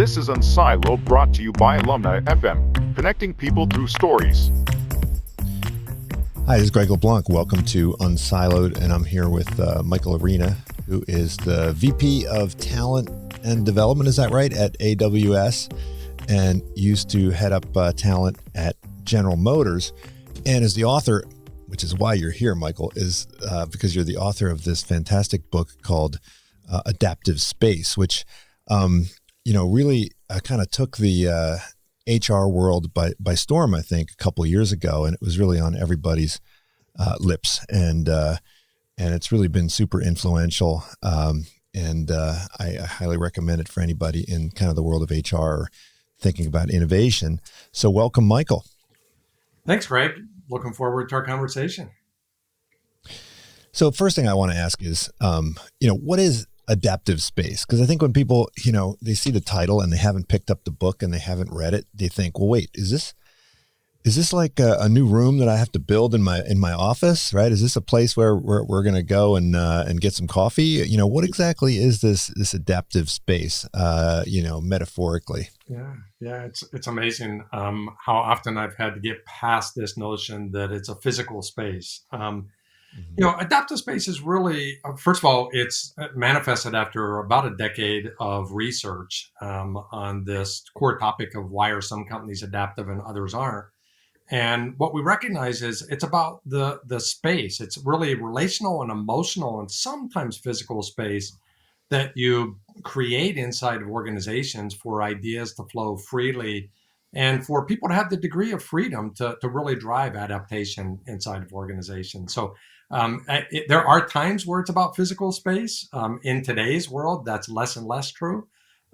This is Unsiloed, brought to you by Alumni FM, connecting people through stories. Hi, this is Greg LaBlanc. Welcome to Unsiloed, and I'm here with Michael Arena, who is the VP of Talent and Development, is that right, at AWS, and used to head up talent at General Motors, and is the author, which is why you're here, Michael, is because you're the author of this fantastic book called Adaptive Space, which really kind of took the HR world by storm, I think, a couple of years ago, and it was really on everybody's lips, and it's really been super influential, and I highly recommend it for anybody in kind of the world of HR thinking about innovation. So welcome, Michael. Thanks, Greg. Looking forward to our conversation. So first thing I want to ask is, what is adaptive space? Because I think when people, they see the title and they haven't picked up the book and they haven't read it, they think, well, wait, is this like a new room that I have to build in my office, right? Is this a place where we're going to go and get some coffee? What exactly is this adaptive space, metaphorically? Yeah, it's amazing how often I've had to get past this notion that it's a physical space. Adaptive space is really, first of all, it's manifested after about a decade of research on this core topic of why are some companies adaptive and others aren't. And what we recognize is it's about the space. It's really relational and emotional and sometimes physical space that you create inside of organizations for ideas to flow freely and for people to have the degree of freedom to really drive adaptation inside of organizations. So there are times where it's about physical space. In today's world, that's less and less true.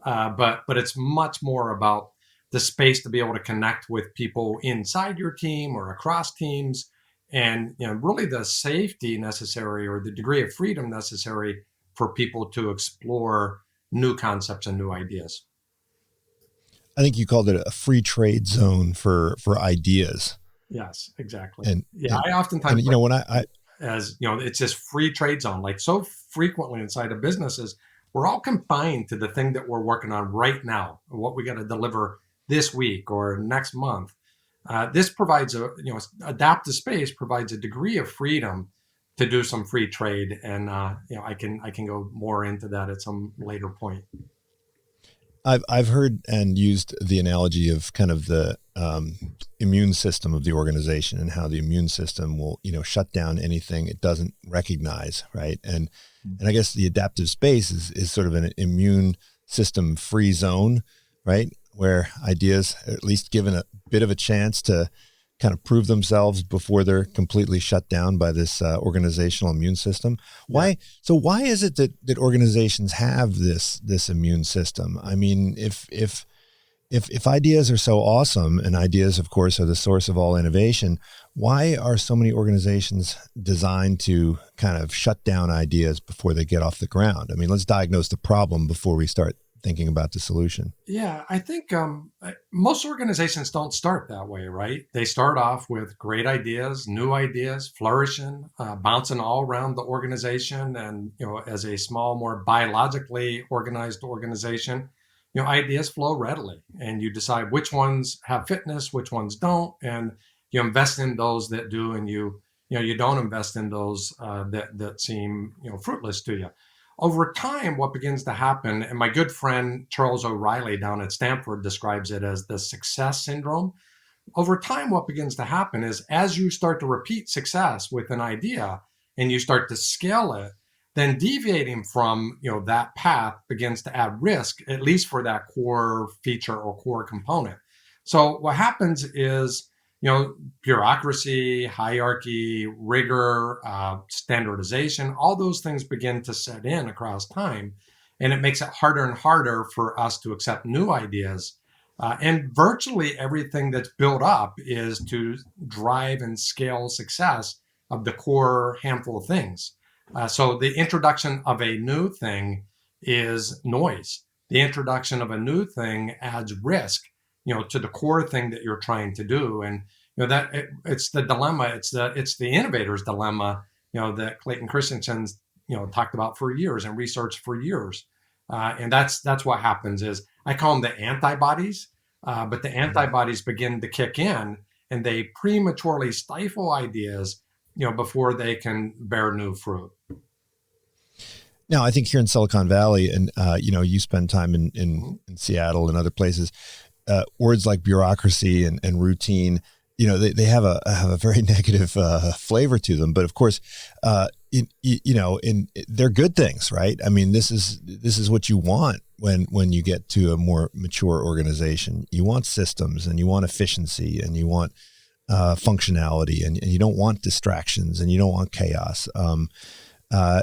But it's much more about the space to be able to connect with people inside your team or across teams, and really the safety necessary or the degree of freedom necessary for people to explore new concepts and new ideas. I think you called it a free trade zone for ideas. Yes, exactly. I oftentimes, when it's this free trade zone. Like so frequently inside of businesses, we're all confined to the thing that we're working on right now, what we got to deliver this week or next month. This provides adaptive space provides a degree of freedom to do some free trade, and I can go more into that at some later point. I've heard and used the analogy of kind of the immune system of the organization and how the immune system will, shut down anything it doesn't recognize, right? And I guess the adaptive space is sort of an immune system free zone, right? Where ideas are at least given a bit of a chance to kind of prove themselves before they're completely shut down by this organizational immune system. Why is it that organizations have this immune system? I mean, if ideas are so awesome, and ideas, of course, are the source of all innovation, why are so many organizations designed to kind of shut down ideas before they get off the ground? I mean, let's diagnose the problem before we start thinking about the solution. Yeah, I think most organizations don't start that way, right? They start off with great ideas, new ideas, flourishing, bouncing all around the organization. And, as a small, more biologically organized organization, ideas flow readily, and you decide which ones have fitness, which ones don't. And you invest in those that do, and you don't invest in those that seem, fruitless to you. Over time, what begins to happen, and my good friend Charles O'Reilly down at Stanford describes it as the success syndrome. Over time, what begins to happen is as you start to repeat success with an idea and you start to scale it, then deviating from that path begins to add risk, at least for that core feature or core component. So what happens is bureaucracy, hierarchy, rigor, standardization, all those things begin to set in across time. And it makes it harder and harder for us to accept new ideas. And virtually everything that's built up is to drive and scale success of the core handful of things. So the introduction of a new thing is noise. The introduction of a new thing adds risk, to the core thing that you're trying to do. And it's the dilemma. It's the innovator's dilemma. That Clayton Christensen's talked about for years and researched for years. And that's what happens is I call them the antibodies, but the antibodies begin to kick in and they prematurely stifle ideas, before they can bear new fruit. Now, I think here in Silicon Valley, and you spend time in Seattle and other places, words like bureaucracy and routine, they have a very negative flavor to them. But of course, they're good things, right? I mean, this is what you want when you get to a more mature organization. You want systems, and you want efficiency, and you want functionality, and you don't want distractions, and you don't want chaos.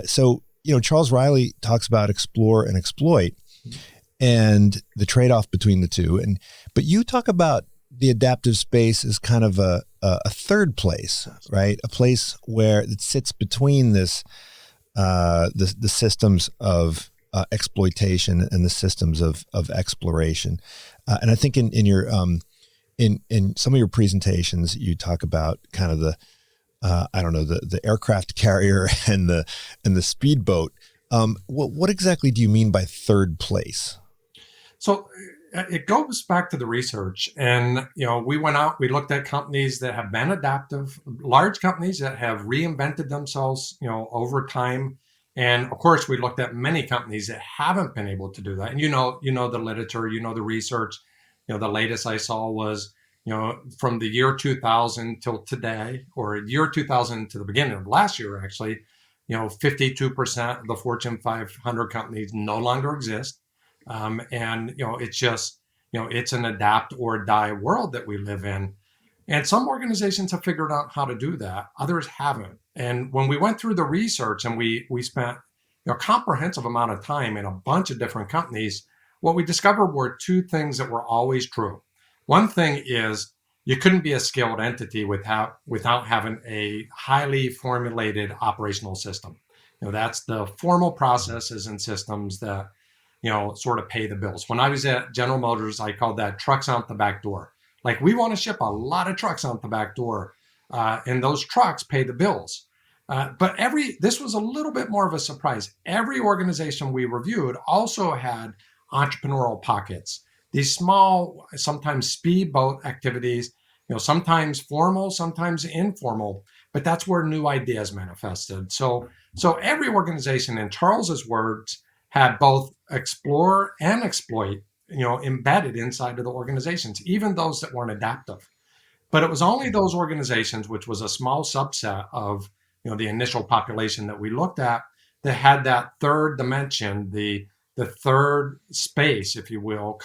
So Charles Riley talks about explore and exploit and the trade-off between the two. But you talk about the adaptive space as kind of a third place, right? A place where it sits between the systems of exploitation and the systems of exploration. And I think in your in some of your presentations, you talk about kind of the aircraft carrier and the speedboat. What exactly do you mean by third place? So it goes back to the research, and we went out, we looked at companies that have been adaptive, large companies that have reinvented themselves, over time, and of course we looked at many companies that haven't been able to do that. And the literature, the research. The latest I saw was from the year 2000 till today, or year 2000 to the beginning of last year, actually, 52% of the Fortune 500 companies no longer exist. And it's just, it's an adapt or die world that we live in. And some organizations have figured out how to do that. Others haven't. And when we went through the research and we spent a comprehensive amount of time in a bunch of different companies, what we discovered were two things that were always true. One thing is you couldn't be a scaled entity without having a highly formulated operational system. That's the formal processes and systems that sort of pay the bills. When I was at General Motors, I called that trucks out the back door. Like, we want to ship a lot of trucks out the back door, and those trucks pay the bills. But this was a little bit more of a surprise. Every organization we reviewed also had entrepreneurial pockets. These small, sometimes speedboat activities, sometimes formal, sometimes informal, but that's where new ideas manifested. So every organization, in Charles's words, had both explore and exploit, embedded inside of the organizations, even those that weren't adaptive. But it was only those organizations, which was a small subset of, the initial population that we looked at, that had that third dimension, the third space, if you will.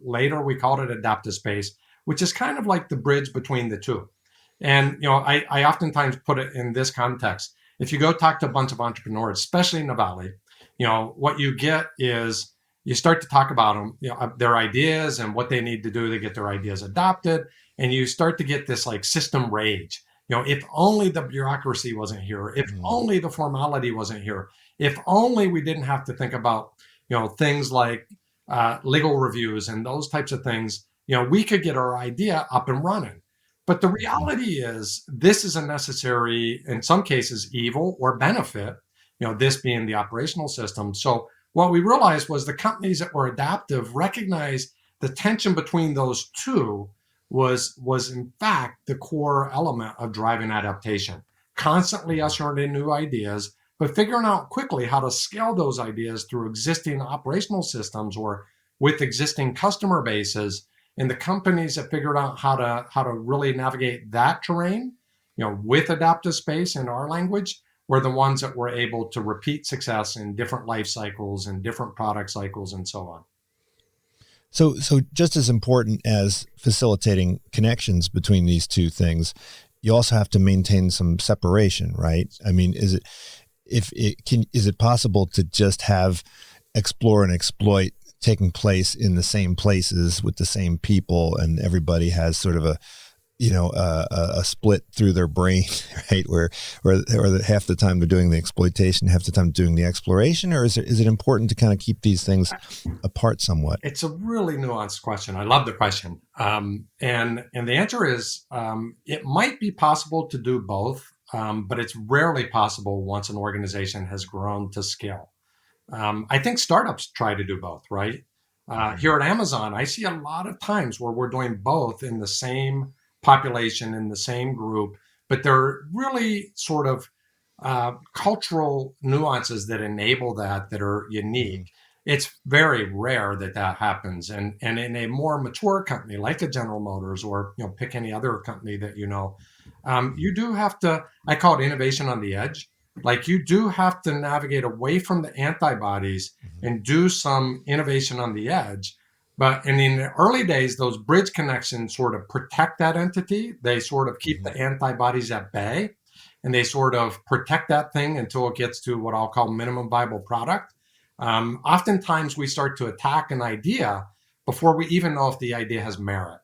Later we called it adaptive space, which is kind of like the bridge between the two. And I oftentimes put it in this context. If you go talk to a bunch of entrepreneurs, especially in the Valley, what you get is you start to talk about them, their ideas and what they need to do to get their ideas adopted, and you start to get this like system rage. If only the bureaucracy wasn't here, if only the formality wasn't here, if only we didn't have to think about things like legal reviews and those types of things, we could get our idea up and running. But the reality is this is a necessary, in some cases, evil or benefit, this being the operational system. So what we realized was the companies that were adaptive recognized the tension between those two was in fact the core element of driving adaptation, constantly ushering in new ideas, but figuring out quickly how to scale those ideas through existing operational systems or with existing customer bases. And the companies that figured out how to really navigate that terrain, with adaptive space in our language, were the ones that were able to repeat success in different life cycles and different product cycles and so on. So just as important as facilitating connections between these two things, you also have to maintain some separation, right? I mean, is it possible to just have explore and exploit taking place in the same places with the same people, and everybody has sort of a split through their brain, right? Where half the time they're doing the exploitation, half the time doing the exploration, or is it important to kind of keep these things apart somewhat? It's a really nuanced question. I love the question. And the answer is, it might be possible to do both, but it's rarely possible once an organization has grown to scale. I think startups try to do both, right? Here at Amazon, I see a lot of times where we're doing both in the same population, in the same group, but they're really sort of cultural nuances that enable that are unique. It's very rare that happens, and in a more mature company like a General Motors, or pick any other company that you do have to. I call it innovation on the edge. Like, you do have to navigate away from the antibodies and do some innovation on the edge. But in the early days, those bridge connections sort of protect that entity. They sort of keep the antibodies at bay, and they sort of protect that thing until it gets to what I'll call minimum viable product. Oftentimes, we start to attack an idea before we even know if the idea has merit.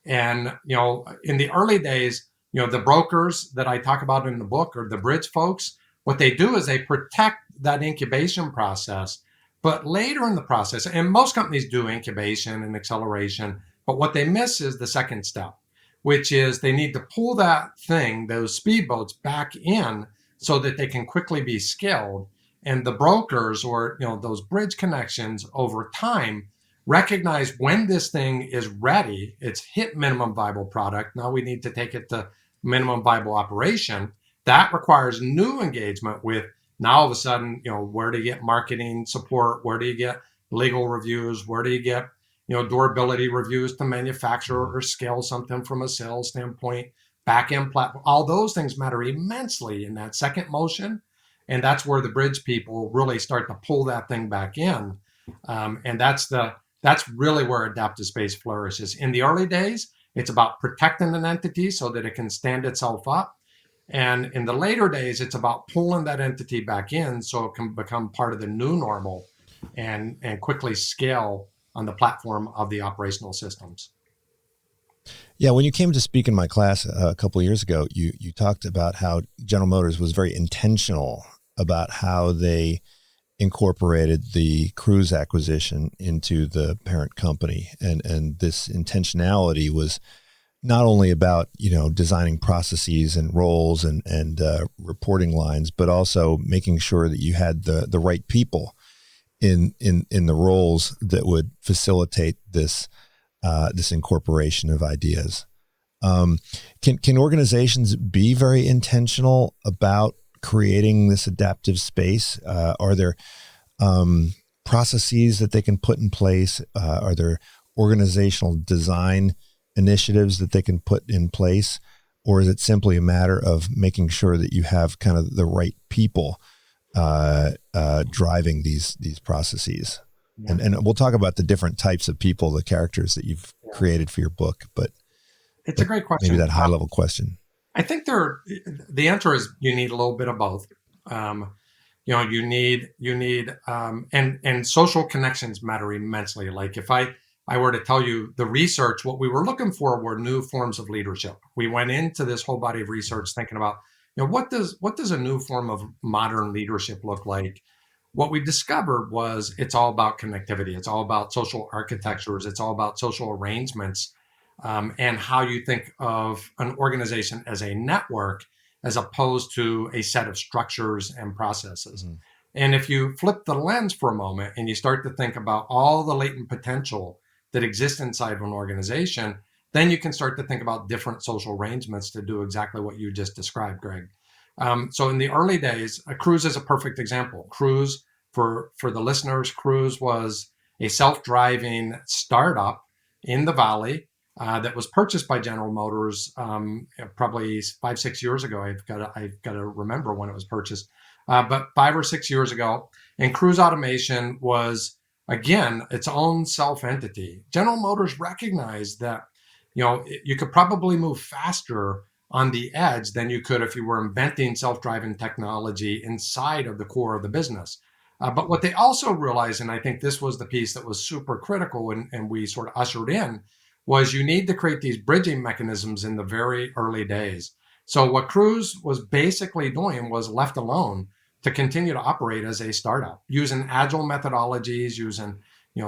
And in the early days, the brokers that I talk about in the book, or the bridge folks, what they do is they protect that incubation process. But later in the process, and most companies do incubation and acceleration, but what they miss is the second step, which is they need to pull that thing, those speedboats, back in so that they can quickly be scaled. And the brokers, or those bridge connections, over time recognize when this thing is ready, it's hit minimum viable product. Now we need to take it to minimum viable operation. That requires new engagement with, now all of a sudden, where do you get marketing support? Where do you get legal reviews? Where do you get, durability reviews to manufacture or scale something from a sales standpoint, back-end platform? All those things matter immensely in that second motion. And that's where the bridge people really start to pull that thing back in. And that's really where adaptive space flourishes. In the early days, it's about protecting an entity so that it can stand itself up. And in the later days, it's about pulling that entity back in so it can become part of the new normal and quickly scale on the platform of the operational systems. Yeah, when you came to speak in my class a couple of years ago, you talked about how General Motors was very intentional about how they incorporated the Cruise acquisition into the parent company. And this intentionality was not only about, designing processes and roles and reporting lines, but also making sure that you had the right people in the roles that would facilitate this incorporation of ideas. Can organizations be very intentional about creating this adaptive space? Are there processes that they can put in place? Are there organizational design initiatives that they can put in place? Or is it simply a matter of making sure that you have kind of the right people driving these processes? Yeah. And we'll talk about the different types of people, the characters that you've created for your book, but it's a great question. Maybe that high level question. I think the answer is you need a little bit of both. You need and social connections matter immensely. Like, if I were to tell you the research, what we were looking for were new forms of leadership. We went into this whole body of research thinking about, what does a new form of modern leadership look like? What we discovered was it's all about connectivity. It's all about social architectures. It's all about social arrangements, and how you think of an organization as a network as opposed to a set of structures and processes. Mm-hmm. And if you flip the lens for a moment and you start to think about all the latent potential that exists inside of an organization, then you can start to think about different social arrangements to do exactly what you just described, Greg. So in the early days, Cruise is a perfect example. Cruise, for the listeners, Cruise was a self-driving startup in the Valley that was purchased by General Motors probably 5-6 years ago. I've got to remember when it was purchased, but 5 or 6 years ago. And Cruise Automation was, again, its own self-entity. General Motors recognized that you could probably move faster on the edge than you could if you were inventing self-driving technology inside of the core of the business. But what they also realized, and I think this was the piece that was super critical and we sort of ushered in, was you need to create these bridging mechanisms in the very early days. So what Cruise was basically doing was left alone to continue to operate as a startup, using agile methodologies, using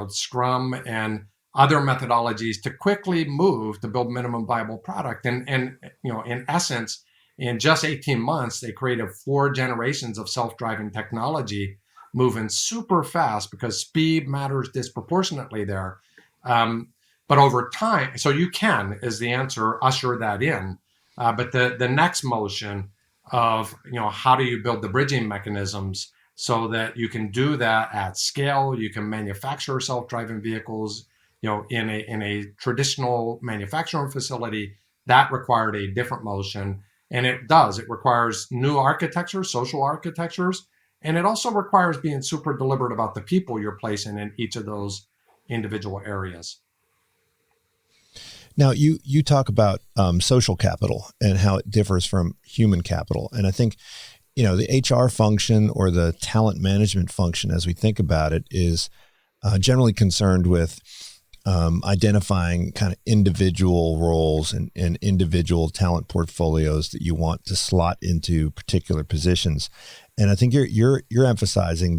Scrum and other methodologies to quickly move to build minimum viable product. And in essence, in just 18 months, they created 4 generations of self-driving technology moving super fast because speed matters disproportionately there. But over time, so you can, is the answer, usher that in. But the next motion of, how do you build the bridging mechanisms so that you can do that at scale? You can manufacture self-driving vehicles, in a traditional manufacturing facility. That required a different motion. And it does. It requires new architectures, social architectures. And it also requires being super deliberate about the people you're placing in each of those individual areas. Now, you talk about social capital and how it differs from human capital. And I think, the HR function or the talent management function, as we think about it, is generally concerned with identifying kind of individual roles and individual talent portfolios that you want to slot into particular positions. And I think you're emphasizing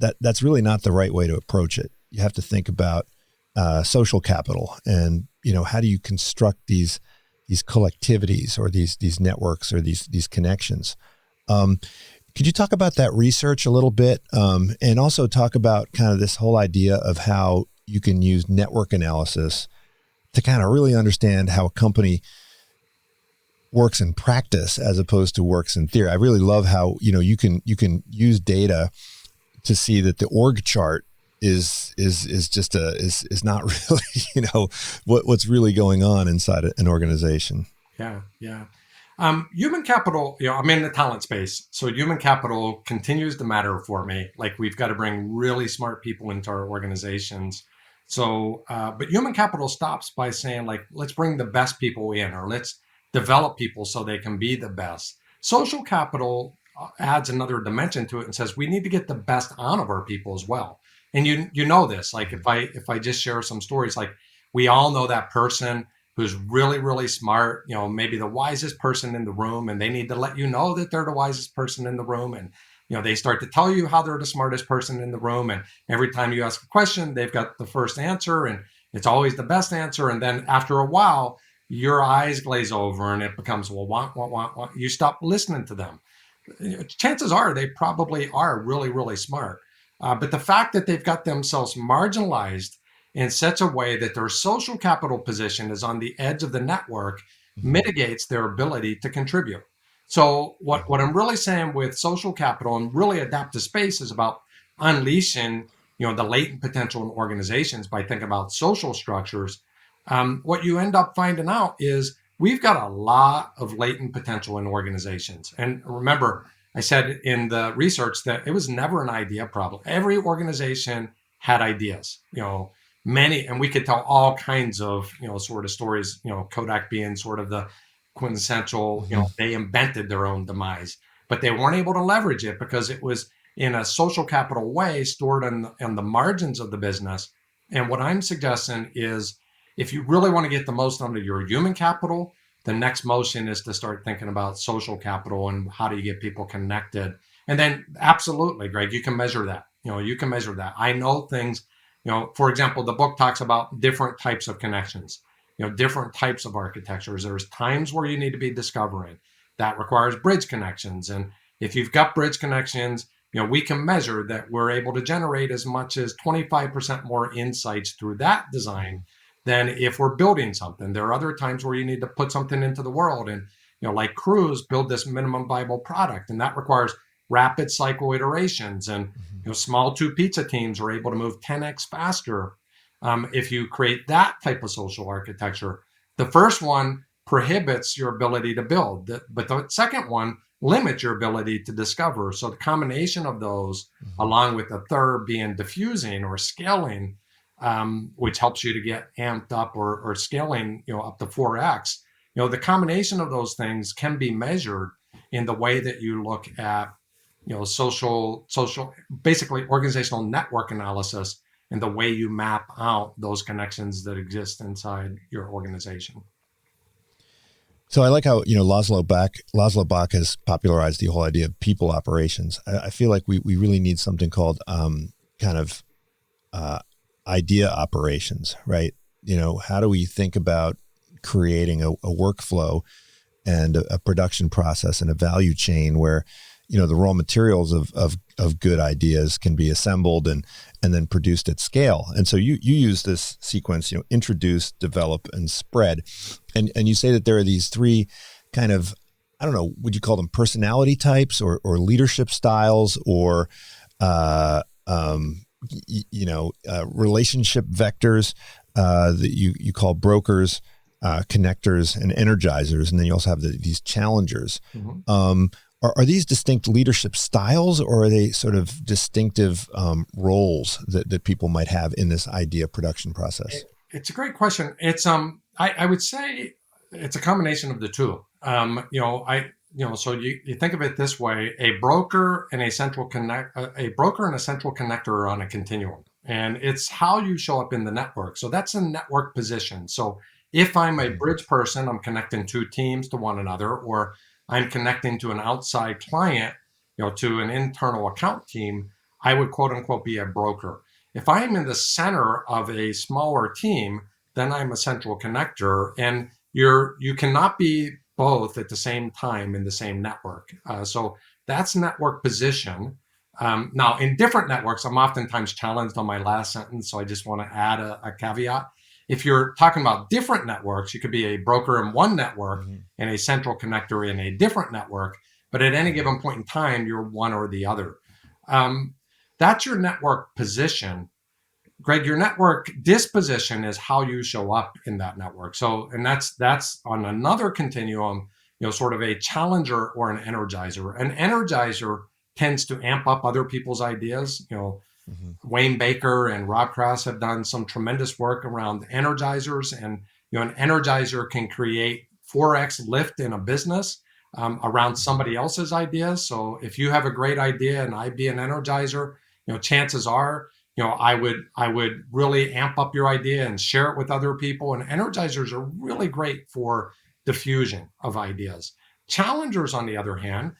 that's really not the right way to approach it. You have to think about social capital and, how do you construct these collectivities or these networks or these connections? Could you talk about that research a little bit, and also talk about kind of this whole idea of how you can use network analysis to kind of really understand how a company works in practice as opposed to works in theory? I really love how, you can use data to see that the org chart is not really, what's really going on inside an organization. Yeah. Human capital, I'm in the talent space. So human capital continues to matter for me. Like, we've got to bring really smart people into our organizations. So, but human capital stops by saying, like, let's bring the best people in, or let's develop people so they can be the best. Social capital adds another dimension to it and says, we need to get the best out of our people as well. And you know this, like, if I just share some stories, like, we all know that person who's really, really smart, maybe the wisest person in the room, and they need to let you know that they're the wisest person in the room. And, they start to tell you how they're the smartest person in the room. And every time you ask a question, they've got the first answer, and it's always the best answer. And then after a while, your eyes glaze over and it becomes, well, want. You stop listening to them. Chances are they probably are really, really smart. But the fact that they've got themselves marginalized in such a way that their social capital position is on the edge of the network mitigates their ability to contribute. So what I'm really saying with social capital and really adaptive space is about unleashing, the latent potential in organizations by thinking about social structures. What you end up finding out is we've got a lot of latent potential in organizations. And remember, I said in the research that it was never an idea problem. Every organization had ideas, many, and we could tell all kinds of, sort of stories, Kodak being sort of the quintessential, they invented their own demise, but they weren't able to leverage it because it was in a social capital way stored in the margins of the business. And what I'm suggesting is, if you really want to get the most out of your human capital, the next motion is to start thinking about social capital and how do you get people connected. And then absolutely, Greg, you can measure that. You can measure that. I know things, for example, the book talks about different types of connections, different types of architectures. There's times where you need to be discovering. That requires bridge connections. And if you've got bridge connections, we can measure that we're able to generate as much as 25% more insights through that design than if we're building something. There are other times where you need to put something into the world and, like Cruise, build this minimum viable product. And that requires rapid cycle iterations. And, small 2 pizza teams are able to move 10x faster if you create that type of social architecture. The first one prohibits your ability to build, but the second one limits your ability to discover. So the combination of those, along with the third being diffusing or scaling, which helps you to get amped up or scaling, up to 4x. The combination of those things can be measured in the way that you look at, social, basically organizational network analysis, and the way you map out those connections that exist inside your organization. So I like how, Laszlo Bach has popularized the whole idea of people operations. I feel like we really need something called idea operations, right? How do we think about creating a workflow and a production process and a value chain where, the raw materials of good ideas can be assembled and then produced at scale. And so you use this sequence, introduce, develop, and spread. And you say that there are these three kind of, I don't know, would you call them personality types or leadership styles or, relationship vectors that you call brokers, connectors, and energizers. And then you also have these challengers. Mm-hmm. Are these distinct leadership styles, or are they sort of distinctive roles that people might have in this idea production process? It's a great question. It's I would say it's a combination of the two. So you think of it this way: a broker and a central connector are on a continuum, and it's how you show up in the network. So that's a network position. So if I'm a bridge person, I'm connecting two teams to one another, or I'm connecting to an outside client, to an internal account team, I would quote unquote be a broker. If I'm in the center of a smaller team, then I'm a central connector, and you cannot be both at the same time in the same network. So that's network position. Now, in different networks, I'm oftentimes challenged on my last sentence, so I just want to add a caveat. If you're talking about different networks, you could be a broker in one network and a central connector in a different network, but at any given point in time, you're one or the other. That's your network position. Greg, your network disposition is how you show up in that network. So, and that's on another continuum, sort of a challenger or an energizer. An energizer tends to amp up other people's ideas. Wayne Baker and Rob Cross have done some tremendous work around energizers, and an energizer can create 4x lift in a business around somebody else's ideas. So if you have a great idea and I be an energizer, chances are, I would really amp up your idea and share it with other people. And energizers are really great for diffusion of ideas. Challengers, on the other hand,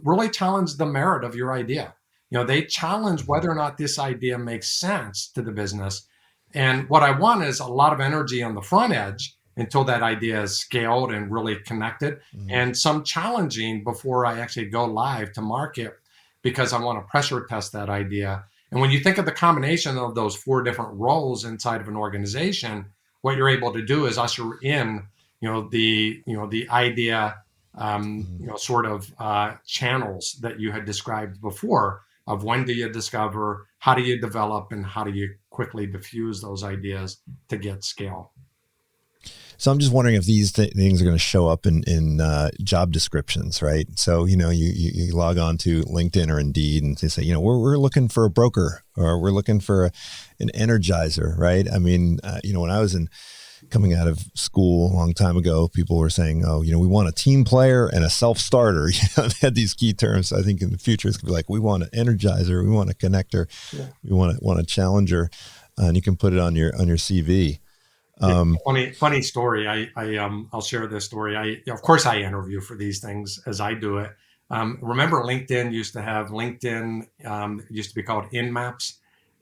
really challenge the merit of your idea. They challenge whether or not this idea makes sense to the business. And what I want is a lot of energy on the front edge until that idea is scaled and really connected, and some challenging before I actually go live to market, because I want to pressure test that idea. And when you think of the combination of those four different roles inside of an organization, what you're able to do is usher in, the idea, channels that you had described before, of when do you discover, how do you develop, and how do you quickly diffuse those ideas to get scale. So I'm just wondering if these things are going to show up in job descriptions, right? So, you log on to LinkedIn or Indeed and they say, we're looking for a broker, or we're looking for an energizer, right? I mean, when I was coming out of school a long time ago, people were saying, we want a team player and a self-starter. They had these key terms. I think in the future, it's going to be like, we want an energizer, we want a connector, we want a challenger, and you can put it on your CV. Funny story. I'll share this story. Of course I interview for these things as I do it. Remember LinkedIn used to have it used to be called InMaps.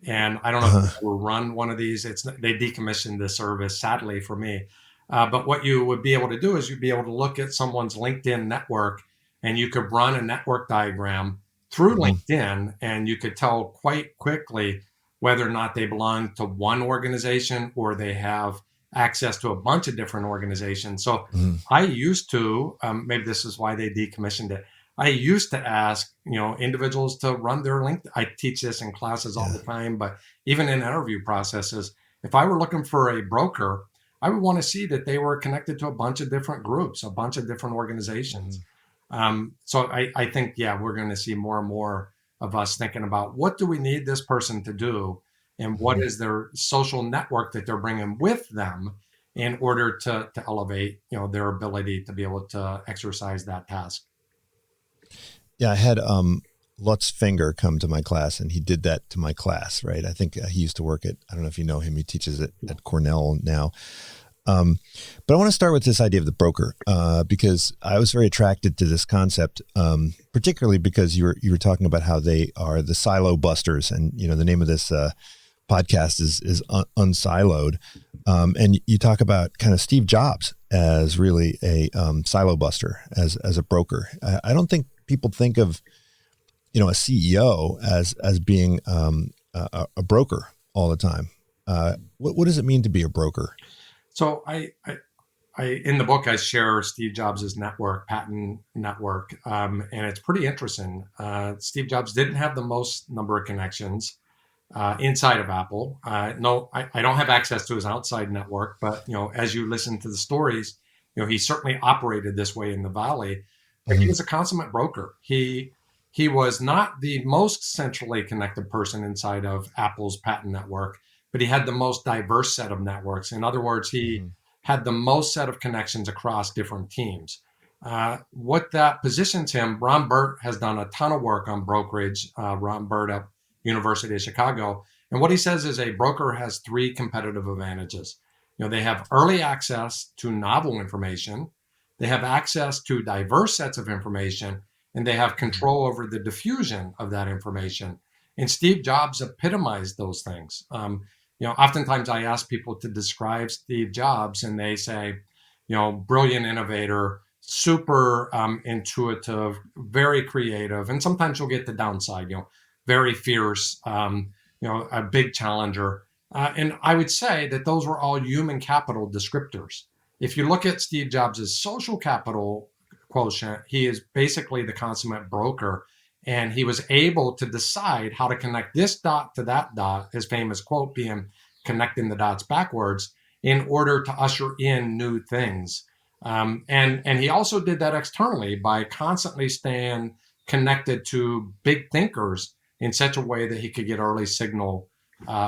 And I don't know if you run one of these. They decommissioned the service, sadly for me. But what you would be able to do is you'd be able to look at someone's LinkedIn network, and you could run a network diagram through LinkedIn, and you could tell quite quickly whether or not they belong to one organization or they have access to a bunch of different organizations. So I used to, maybe this is why they decommissioned it, I used to ask, individuals to run their LinkedIn. I teach this in classes all the time, but even in interview processes, if I were looking for a broker, I would want to see that they were connected to a bunch of different groups, a bunch of different organizations. So I think, we're going to see more and more of us thinking about, what do we need this person to do, and what is their social network that they're bringing with them in order to elevate, their ability to be able to exercise that task. Yeah, I had Lutz Finger come to my class, and he did that to my class, right? I think he used to work at, I don't know if you know him, he teaches at Cornell now. But I want to start with this idea of the broker, because I was very attracted to this concept, particularly because you were talking about how they are the silo busters, and the name of this podcast is Unsiloed, and you talk about kind of Steve Jobs as really a silo buster, as a broker. I don't think people think of, a CEO as being a broker all the time. What does it mean to be a broker? So in the book, I share Steve Jobs' patent network, and it's pretty interesting. Steve Jobs didn't have the most number of connections inside of Apple. No, I don't have access to his outside network, but as you listen to the stories, he certainly operated this way in the Valley. But he was a consummate broker. He was not the most centrally connected person inside of Apple's patent network, but he had the most diverse set of networks. In other words, he had the most set of connections across different teams. What that positions him, Ron Burt has done a ton of work on brokerage, Ron Burt at University of Chicago. And what he says is a broker has three competitive advantages. They have early access to novel information, they have access to diverse sets of information, and they have control over the diffusion of that information. And Steve Jobs epitomized those things. Oftentimes I ask people to describe Steve Jobs, and they say, brilliant innovator, super intuitive, very creative, and sometimes you'll get the downside, very fierce, a big challenger. And I would say that those were all human capital descriptors. If you look at Steve Jobs' social capital quotient, he is basically the consummate broker. And he was able to decide how to connect this dot to that dot, his famous quote being connecting the dots backwards, in order to usher in new things. And he also did that externally by constantly staying connected to big thinkers in such a way that he could get early signal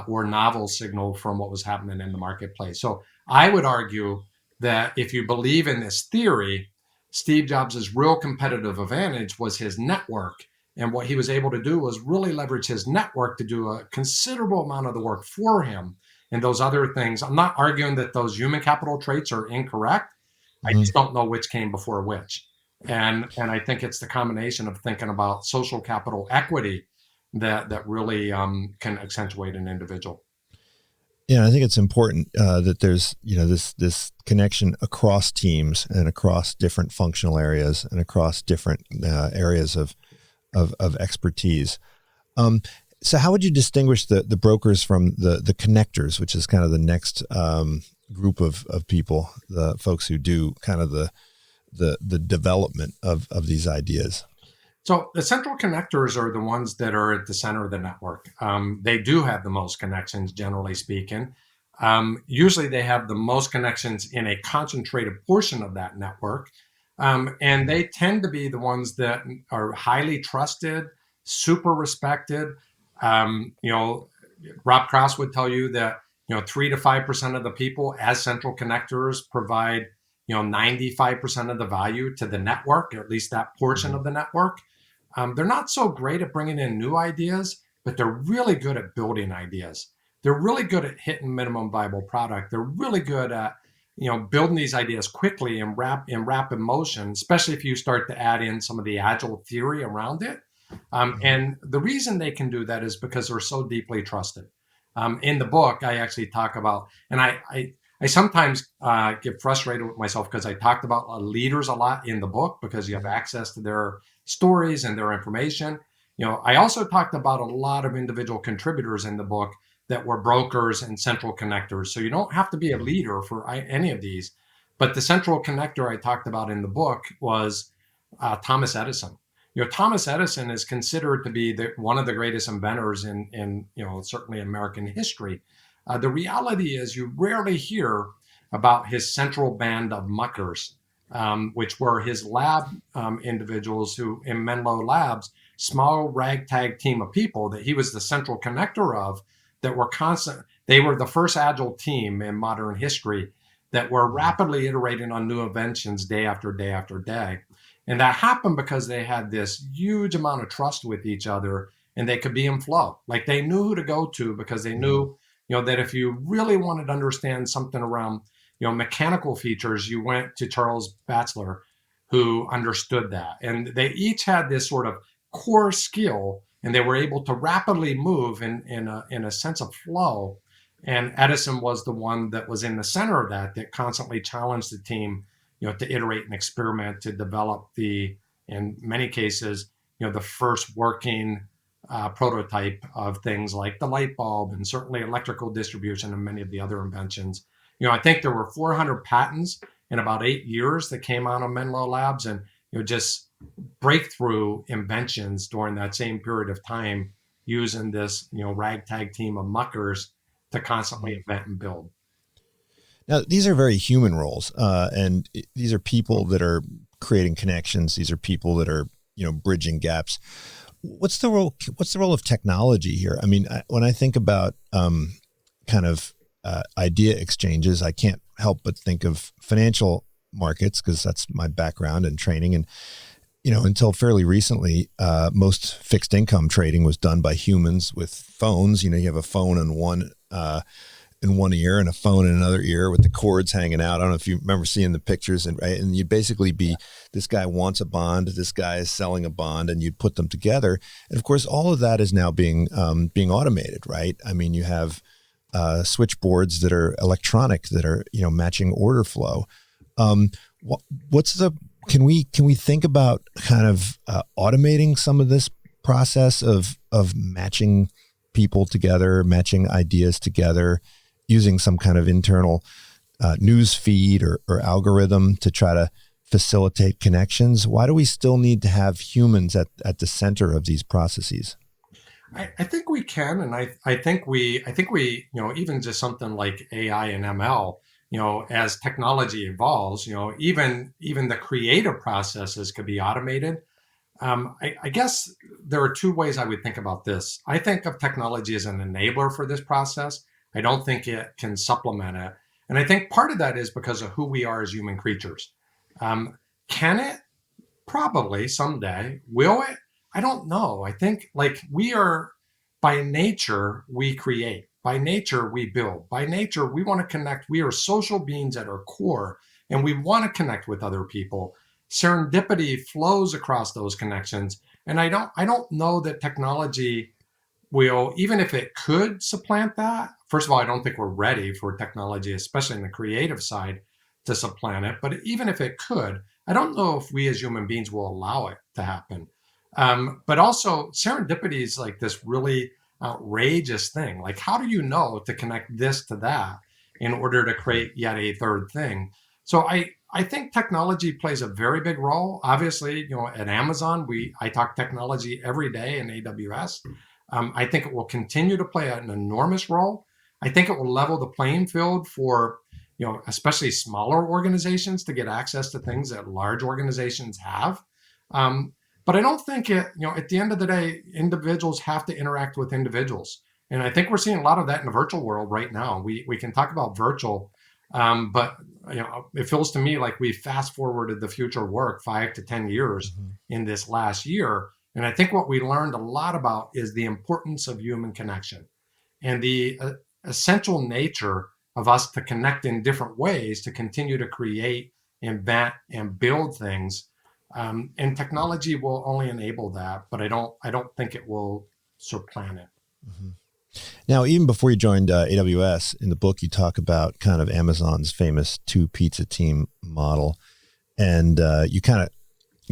or novel signal from what was happening in the marketplace. So I would argue that if you believe in this theory, Steve Jobs' real competitive advantage was his network. And what he was able to do was really leverage his network to do a considerable amount of the work for him. And those other things, I'm not arguing that those human capital traits are incorrect. I just don't know which came before which. And I think it's the combination of thinking about social capital equity that really can accentuate an individual. Yeah, I think it's important that there's this connection across teams and across different functional areas and across different areas of expertise. So how would you distinguish the brokers from the connectors, which is kind of the next group of people, the folks who do kind of the development of these ideas? So the central connectors are the ones that are at the center of the network. They do have the most connections, generally speaking. Usually they have the most connections in a concentrated portion of that network. And they tend to be the ones that are highly trusted, super respected. Rob Krauss would tell you that 3 to 5% of the people as central connectors provide 95% of the value to the network, or at least that portion of the network. They're not so great at bringing in new ideas, but they're really good at building ideas. They're really good at hitting minimum viable product. They're really good at building these ideas quickly in rapid motion, especially if you start to add in some of the Agile theory around it. And the reason they can do that is because they're so deeply trusted. In the book, I actually talk about, and I sometimes get frustrated with myself because I talked about leaders a lot in the book because you have access to their stories and their information. I also talked about a lot of individual contributors in the book that were brokers and central connectors. So you don't have to be a leader for any of these. But the central connector I talked about in the book was Thomas Edison. Thomas Edison is considered to be one of the greatest inventors in certainly American history. The reality is you rarely hear about his central band of muckers, which were his lab individuals who in Menlo Labs, small ragtag team of people that he was the central connector of, that were constant. They were the first Agile team in modern history that were rapidly iterating on new inventions day after day after day. And that happened because they had this huge amount of trust with each other and they could be in flow. Like they knew who to go to because they knew, that if you really wanted to understand something around, mechanical features, you went to Charles Batzler, who understood that. And they each had this sort of core skill and they were able to rapidly move in a sense of flow. And Edison was the one that was in the center of that constantly challenged the team, to iterate and experiment to develop the in many cases, the first working prototype of things like the light bulb and certainly electrical distribution and many of the other inventions. I think there were 400 patents in about 8 years that came out of Menlo Labs, and just breakthrough inventions during that same period of time using this ragtag team of muckers to constantly invent and build. Now, these are very human roles, and these are people that are creating connections. These are people that are, bridging gaps. What's the role? What's the role of technology here? I mean, when I think about kind of idea exchanges, I can't help but think of financial markets because that's my background and training. And until fairly recently, most fixed income trading was done by humans with phones. You have a phone in one ear and a phone in another ear with the cords hanging out. I don't know if you remember seeing the pictures, and you'd basically be, this guy wants a bond, this guy is selling a bond, and you'd put them together. And of course, all of that is now being automated, right? I mean, you have switchboards that are electronic that are, matching order flow. Can we think about kind of automating some of this process of matching people together, matching ideas together, using some kind of internal news feed or algorithm to try to facilitate connections? Why do we still need to have humans at the center of these processes? I think we can, and I think we even just something like AI and ML, as technology evolves, even the creative processes could be automated. I guess there are two ways I would think about this. I think of technology as an enabler for this process. I don't think it can supplement it. And I think part of that is because of who we are as human creatures. Can it? Probably someday. Will it? I don't know. I think we are, by nature, we create. By nature, we build. By nature, we want to connect. We are social beings at our core, and we want to connect with other people. Serendipity flows across those connections. And I don't know that technology will, even if it could supplant that. First of all, I don't think we're ready for technology, especially in the creative side, to supplant it. But even if it could, I don't know if we as human beings will allow it to happen. But also, serendipity is like this really outrageous thing. Like, how do you know to connect this to that in order to create yet a third thing? So I think technology plays a very big role. Obviously, at Amazon, I talk technology every day in AWS. I think it will continue to play an enormous role. I think it will level the playing field for, especially smaller organizations to get access to things that large organizations have. But I don't think at the end of the day, individuals have to interact with individuals. And I think we're seeing a lot of that in the virtual world right now. We can talk about virtual, but it feels to me like we fast forwarded the future work 5 to 10 years in this last year. And I think what we learned a lot about is the importance of human connection and the essential nature of us to connect in different ways to continue to create, invent, and build things. And technology will only enable that, but I don't think it will supplant it. Mm-hmm. Now, even before you joined AWS, in the book, you talk about kind of Amazon's famous 2 pizza team model, and you kind of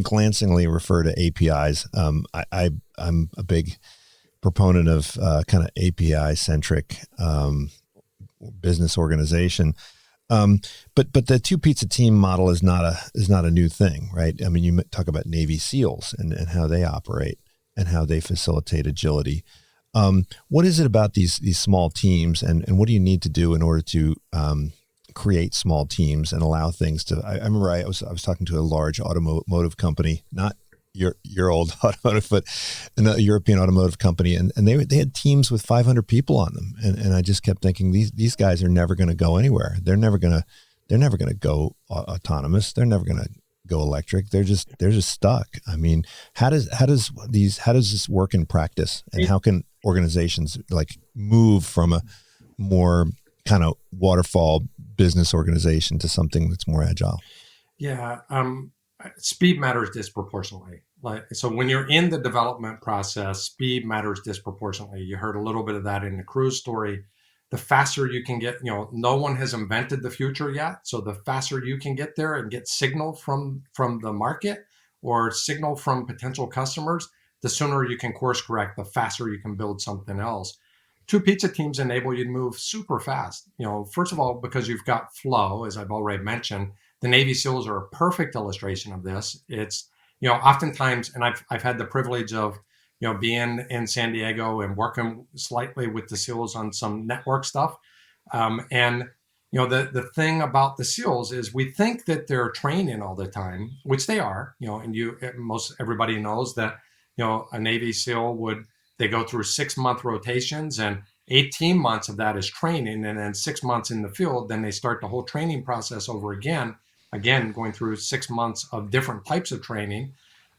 glancingly refer to APIs. I'm a big proponent of kind of API centric business organization. But the 2 pizza team model is not a new thing, right? I mean, you talk about Navy SEALs and how they operate and how they facilitate agility. What is it about these small teams, and what do you need to do in order to create small teams and allow things to? I remember I was talking to a large automotive company, not your old automotive, but a European automotive company, and they had teams with 500 people on them, and I just kept thinking these guys are never going to go anywhere. They're never going to go autonomous. They're never going to go electric. They're just stuck. I mean, how does this work in practice, and how can organizations move from a more kind of waterfall business organization to something that's more agile? Yeah. Speed matters disproportionately. So when you're in the development process, speed matters disproportionately. You heard a little bit of that in the Cruise story. The faster you can get, no one has invented the future yet. So the faster you can get there and get signal from the market or signal from potential customers, the sooner you can course correct, the faster you can build something else. Two pizza teams enable you to move super fast. First of all, because you've got flow, as I've already mentioned. The Navy SEALs are a perfect illustration of this. It's, oftentimes, and I've had the privilege of, being in San Diego and working slightly with the SEALs on some network stuff. And the thing about the SEALs is we think that they're training all the time, which they are, and most everybody knows that, a Navy SEAL they go through 6-month rotations, and 18 months of that is training. And then 6 months in the field, then they start the whole training process over again, going through 6 months of different types of training.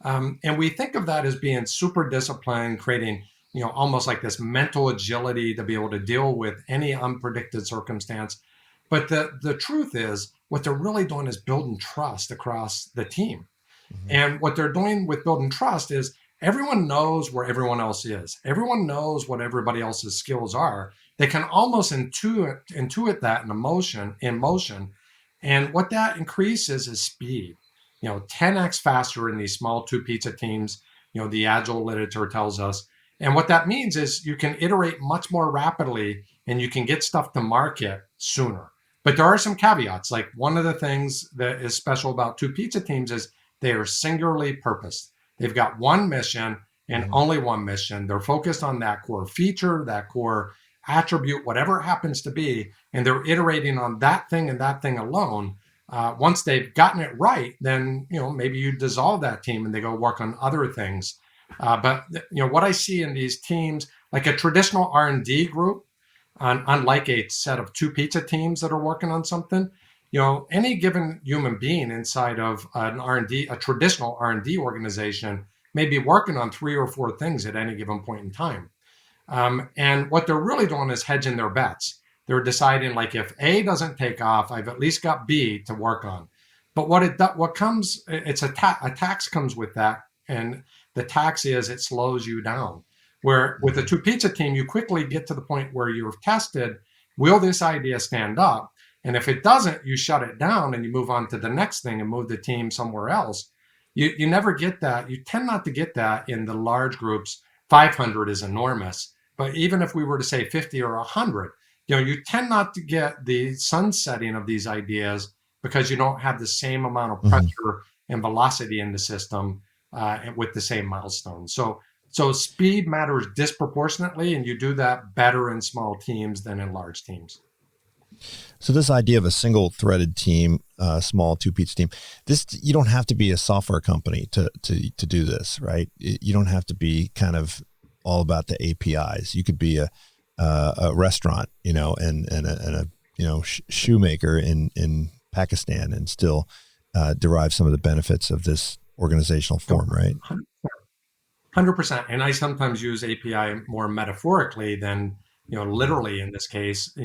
And we think of that as being super disciplined, creating, almost like this mental agility to be able to deal with any unpredicted circumstance. But the truth is, what they're really doing is building trust across the team. Mm-hmm. And what they're doing with building trust is everyone knows where everyone else is. Everyone knows what everybody else's skills are. They can almost intuit that in motion. And what that increases is speed. 10x faster in these small two pizza teams, the Agile literature tells us. And what that means is you can iterate much more rapidly and you can get stuff to market sooner. But there are some caveats. Like, one of the things that is special about two pizza teams is they are singularly purposed. They've got one mission and only one mission. They're focused on that core feature, that core attribute, whatever it happens to be, and they're iterating on that thing and that thing alone. Once they've gotten it right, then maybe you dissolve that team and they go work on other things. But what I see in these teams, like a traditional R&D group, unlike a set of two pizza teams that are working on something, any given human being inside of a traditional R&D organization may be working on 3 or 4 things at any given point in time. And what they're really doing is hedging their bets. They're deciding, like, if A doesn't take off, I've at least got B to work on. But a tax comes with that. And the tax is it slows you down. Where with a two pizza team, you quickly get to the point where you've tested, will this idea stand up? And if it doesn't, you shut it down and you move on to the next thing and move the team somewhere else. You never get that. You tend not to get that in the large groups. 500 is enormous. But even if we were to say 50 or 100, you tend not to get the sunsetting of these ideas because you don't have the same amount of pressure and velocity in the system with the same milestones. So speed matters disproportionately, and you do that better in small teams than in large teams. So this idea of a single threaded team, small two pizza team, you don't have to be a software company to do this, right? You don't have to be kind of all about the APIs. You could be a restaurant, and a shoemaker in Pakistan and still derive some of the benefits of this organizational form, right? 100%. And I sometimes use API more metaphorically than literally in this case.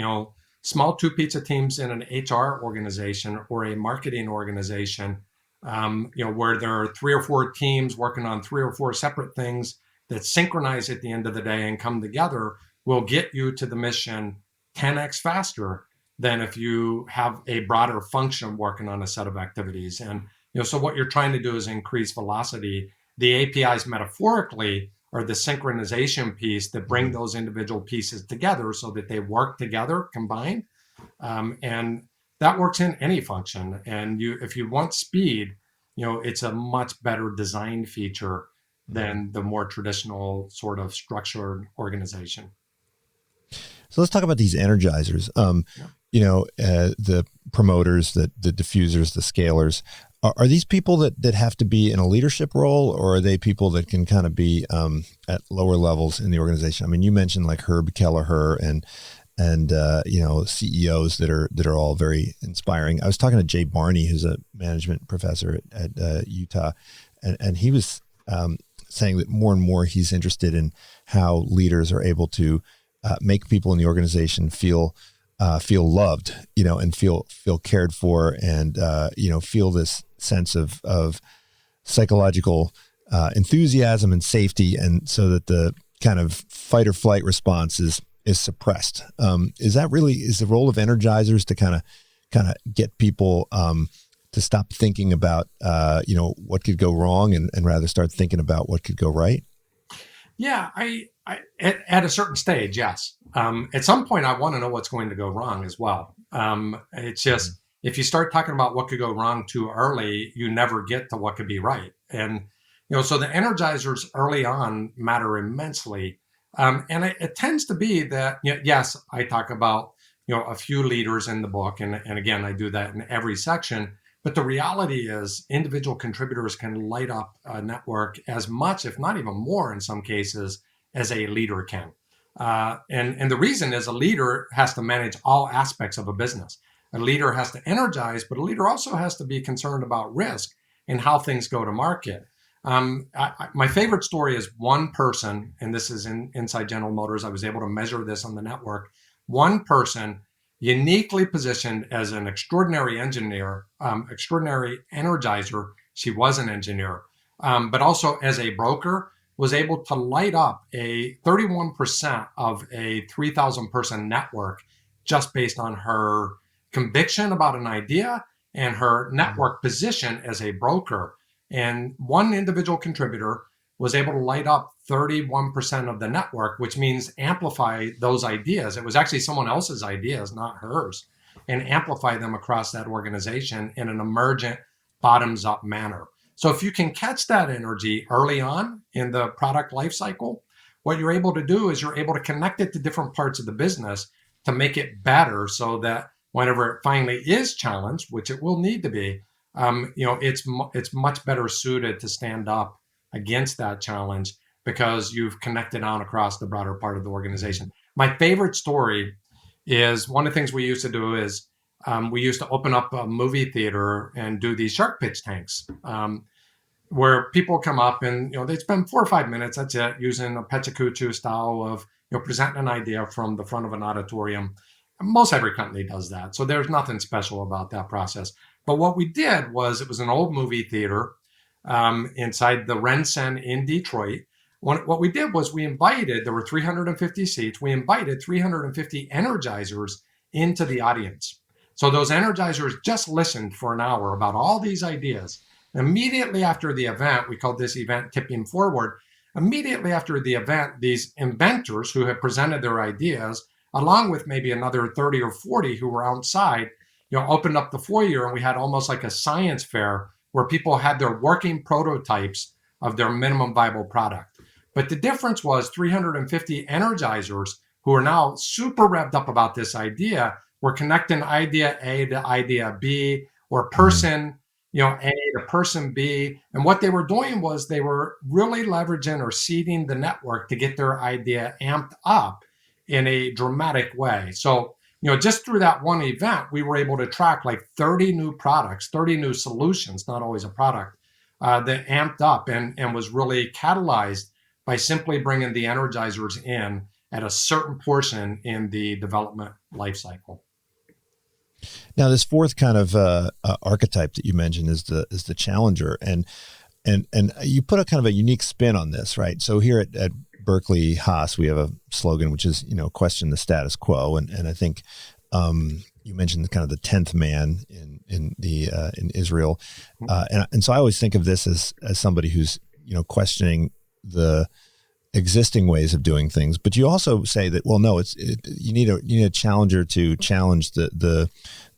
Small two pizza teams in an HR organization or a marketing organization, where there are 3 or 4 teams working on 3 or 4 separate things that synchronize at the end of the day and come together, will get you to the mission 10x faster than if you have a broader function working on a set of activities. And so what you're trying to do is increase velocity. The APIs metaphorically are the synchronization piece that bring those individual pieces together so that they work together combined. And that works in any function. And if you want speed, it's a much better design feature than the more traditional sort of structured organization. So let's talk about these energizers. The promoters, the diffusers, the scalers. Are these people that have to be in a leadership role, or are they people that can kind of be at lower levels in the organization? I mean, you mentioned like Herb Kelleher and CEOs that are all very inspiring. I was talking to Jay Barney, who's a management professor at Utah, and he was saying that more and more he's interested in how leaders are able to make people in the organization feel loved, and feel cared for, and feel this sense of psychological enthusiasm and safety, and so that the kind of fight or flight response is suppressed. Is the role of energizers to kind of get people to stop thinking about, what could go wrong and rather start thinking about what could go right? Yeah, at a certain stage, yes. At some point, I want to know what's going to go wrong as well. It's just if you start talking about what could go wrong too early, you never get to what could be right. And so the energizers early on matter immensely. And it tends to be that yes, I talk about a few leaders in the book, and again, I do that in every section. But the reality is, individual contributors can light up a network as much, if not even more, in some cases, as a leader can. And the reason is a leader has to manage all aspects of a business. A leader has to energize, but a leader also has to be concerned about risk and how things go to market. My favorite story is one person, and this is inside General Motors. I was able to measure this on the network. One person uniquely positioned as an extraordinary engineer, extraordinary energizer. She was an engineer, but also as a broker, was able to light up a 31% of a 3,000 person network just based on her conviction about an idea and her network position as a broker. And one individual contributor was able to light up 31% of the network, which means amplify those ideas. It was actually someone else's ideas, not hers, and amplify them across that organization in an emergent, bottoms up manner. So if you can catch that energy early on in the product life cycle, what you're able to do is you're able to connect it to different parts of the business to make it better so that whenever it finally is challenged, which it will need to be, it's much better suited to stand up against that challenge because you've connected on across the broader part of the organization. My favorite story is one of the things we used to do is we used to open up a movie theater and do these shark pitch tanks where people come up and they spend 4 or 5 minutes, that's it, using a Pechakuchu style of presenting an idea from the front of an auditorium. Most every company does that, so there's nothing special about that process. But what we did was, it was an old movie theater inside the Rensen in Detroit. What we did was there were 350 seats. We invited 350 energizers into the audience. So those energizers just listened for an hour about all these ideas. Immediately after the event, we called this event Tipping Forward. Immediately after the event, these inventors who had presented their ideas, along with maybe another 30 or 40 who were outside, opened up the foyer, and we had almost like a science fair where people had their working prototypes of their minimum viable product. But the difference was 350 energizers who are now super revved up about this idea were connecting idea A to idea B, or person A to person B. And what they were doing was they were really leveraging or seeding the network to get their idea amped up in a dramatic way. So, just through that one event, we were able to track like 30 new products, 30 new solutions, not always a product, that amped up and was really catalyzed by simply bringing the energizers in at a certain portion in the development life cycle. Now, this fourth kind of archetype that you mentioned is the challenger, and you put a kind of a unique spin on this, right? So here at Berkeley Haas, we have a slogan which is question the status quo, and I think you mentioned kind of the 10th man in Israel, and so I always think of this as somebody who's questioning the existing ways of doing things, but you also say that, well, no, you need a challenger to challenge the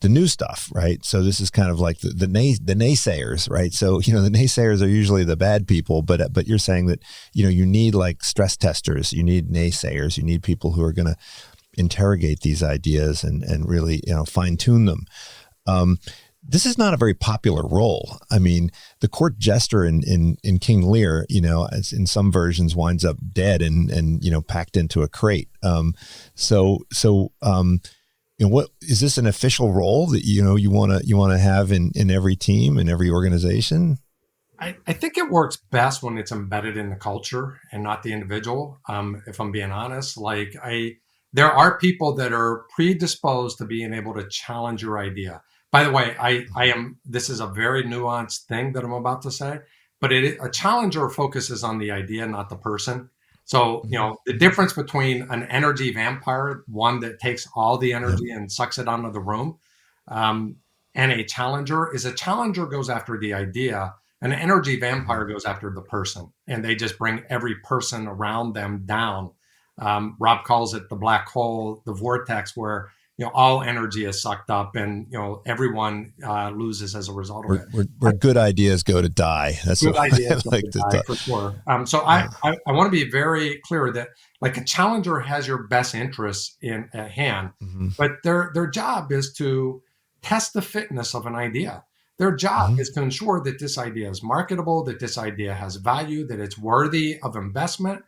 new stuff, right? So this is kind of like the naysayers, right? So the naysayers are usually the bad people, but you're saying that you need like stress testers, you need naysayers, you need people who are going to interrogate these ideas and really fine tune them. This is not a very popular role. I mean, the court jester in King Lear, as in some versions, winds up dead and packed into a crate. What is this an official role that you want to have in every team, in every organization? I think it works best when it's embedded in the culture and not the individual. If I'm being honest, there are people that are predisposed to being able to challenge your idea. By the way, this is a very nuanced thing that I'm about to say, but a challenger focuses on the idea, not the person. So, the difference between an energy vampire, one that takes all the energy and sucks it onto the room, and a challenger is a challenger goes after the idea. An energy vampire goes after the person, and they just bring every person around them down. Rob calls it the black hole, the vortex, where all energy is sucked up, and everyone loses as a result of it. Where good ideas go to die. That's Good what ideas I like to talk. for sure. So I want to be very clear that like a challenger has your best interests at hand, but their job is to test the fitness of an idea. Their job is to ensure that this idea is marketable, that this idea has value, that it's worthy of investment.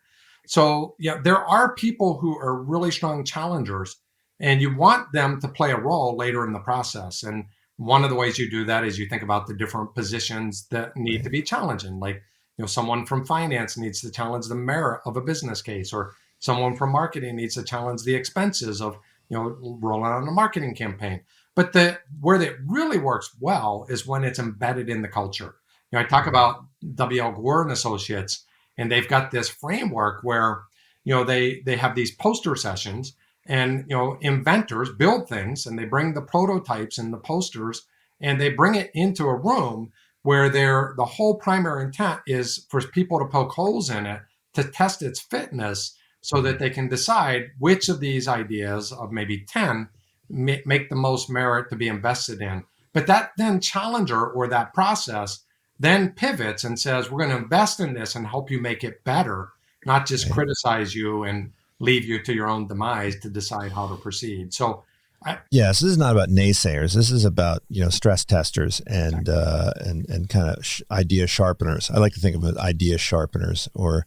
So there are people who are really strong challengers, and you want them to play a role later in the process. And one of the ways you do that is you think about the different positions that need to be challenging. Like, someone from finance needs to challenge the merit of a business case, or someone from marketing needs to challenge the expenses of, rolling on a marketing campaign. But where that really works well is when it's embedded in the culture. I talk about W.L. Gore and Associates, and they've got this framework where, they have these poster sessions, and inventors build things, and they bring the prototypes and the posters, and they bring it into a room where the whole primary intent is for people to poke holes in it to test its fitness, so that they can decide which of these ideas of maybe 10 make the most merit to be invested in. But that then challenger, or that process, then pivots and says, we're going to invest in this and help you make it better, not just criticize you and leave you to your own demise to decide how to proceed. So so this is not about naysayers. This is about, stress testers and kind of idea sharpeners. I like to think of it as idea sharpeners, or,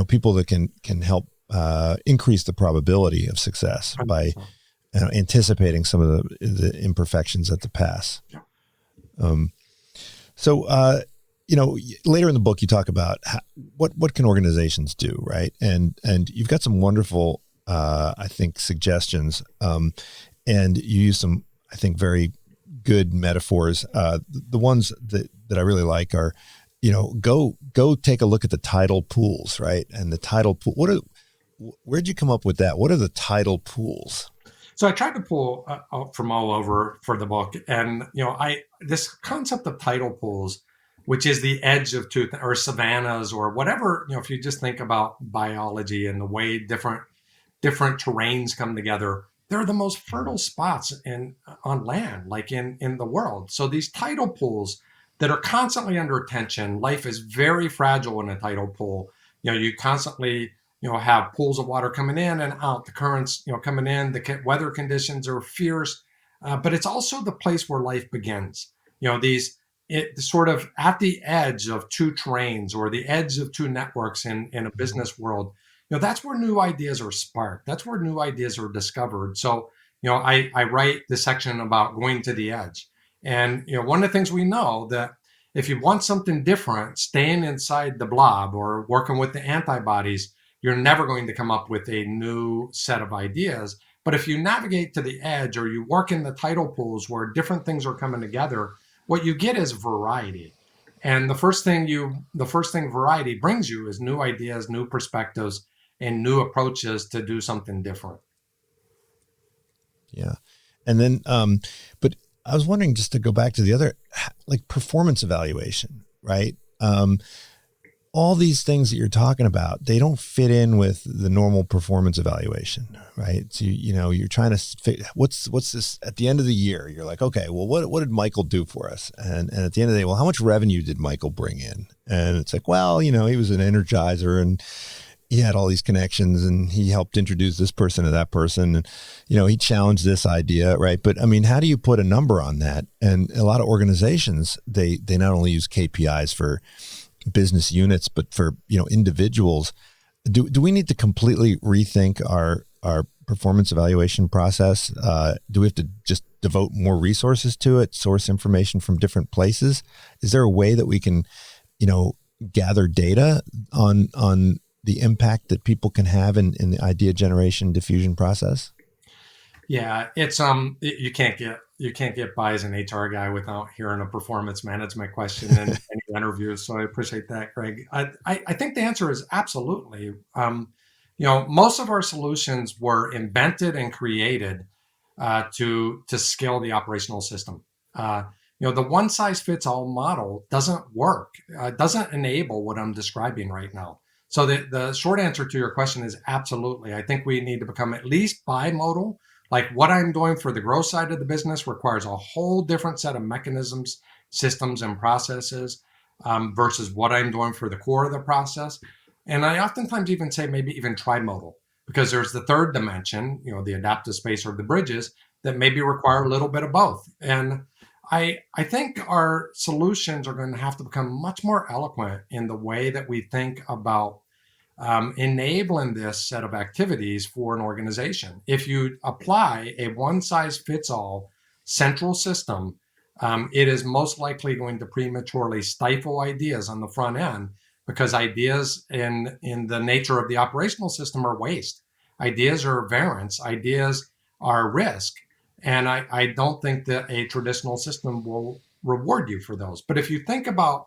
people that can help increase the probability of success by anticipating some of the imperfections at the pass. Later in the book, you talk about what can organizations do, right? And you've got some wonderful, I think, suggestions. And you use some, I think, very good metaphors. The ones that I really like are, go take a look at the tidal pools, right? And the tidal pool. Where'd you come up with that? What are the tidal pools? So I tried to pull from all over for the book, and this concept of tidal pools, which is the edge of or savannas or whatever. If you just think about biology and the way different terrains come together, they're the most fertile spots on land, like in the world. So these tidal pools that are constantly under tension. Life is very fragile in a tidal pool. You constantly have pools of water coming in and out, the currents, coming in, the weather conditions are fierce, but it's also the place where life begins. It sort of at the edge of two terrains, or the edge of two networks in a business world. That's where new ideas are sparked. That's where new ideas are discovered. So, I write the section about going to the edge. And, one of the things we know that if you want something different, staying inside the blob or working with the antibodies, you're never going to come up with a new set of ideas. But if you navigate to the edge, or you work in the tidal pools where different things are coming together, what you get is variety. And the first thing variety brings you is new ideas, new perspectives, and new approaches to do something different. Yeah. And then, but I was wondering, just to go back to the other, like performance evaluation, right? All these things that you're talking about, they don't fit in with the normal performance evaluation, right? So, you're trying to what's this at the end of the year? You're like, okay, well, what did Michael do for us? And at the end of the day, well, how much revenue did Michael bring in? And it's like, well, he was an energizer, and he had all these connections, and he helped introduce this person to that person. And, he challenged this idea, right? But I mean, how do you put a number on that? And a lot of organizations, they not only use KPIs for business units, but for, individuals. Do we need to completely rethink our performance evaluation process? Do we have to just devote more resources to it, source information from different places? Is there a way that we can, gather data on the impact that people can have in the idea generation diffusion process? Yeah, it's you can't get by as an HR guy without hearing a performance management question in any interview. So I appreciate that, Greg. I think the answer is absolutely. Most of our solutions were invented and created to scale the operational system. The one size fits all model doesn't work, doesn't enable what I'm describing right now. So the short answer to your question is absolutely. I think we need to become at least bimodal. Like what I'm doing for the growth side of the business requires a whole different set of mechanisms, systems, and processes versus what I'm doing for the core of the process. And I oftentimes even say maybe even trimodal, because there's the third dimension, the adaptive space or the bridges that maybe require a little bit of both. And I think our solutions are going to have to become much more eloquent in the way that we think about enabling this set of activities for an organization. If you apply a one size fits all central system, it is most likely going to prematurely stifle ideas on the front end, because ideas in the nature of the operational system are waste. Ideas are variance. Ideas are risk. And I don't think that a traditional system will reward you for those. But if you think about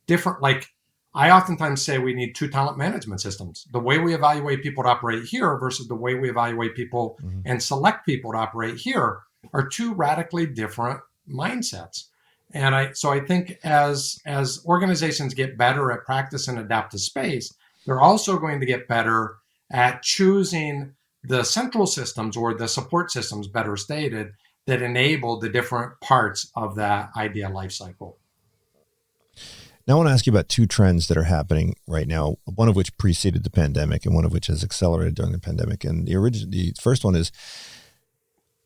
different, like I oftentimes say we need two talent management systems. The way we evaluate people to operate here versus the way we evaluate people and select people to operate here are two radically different mindsets. And I think as organizations get better at practice and adaptive space, they're also going to get better at choosing the central systems or the support systems, better stated, that enable the different parts of that idea lifecycle. Now I want to ask you about two trends that are happening right now, one of which preceded the pandemic and one of which has accelerated during the pandemic. And the first one is,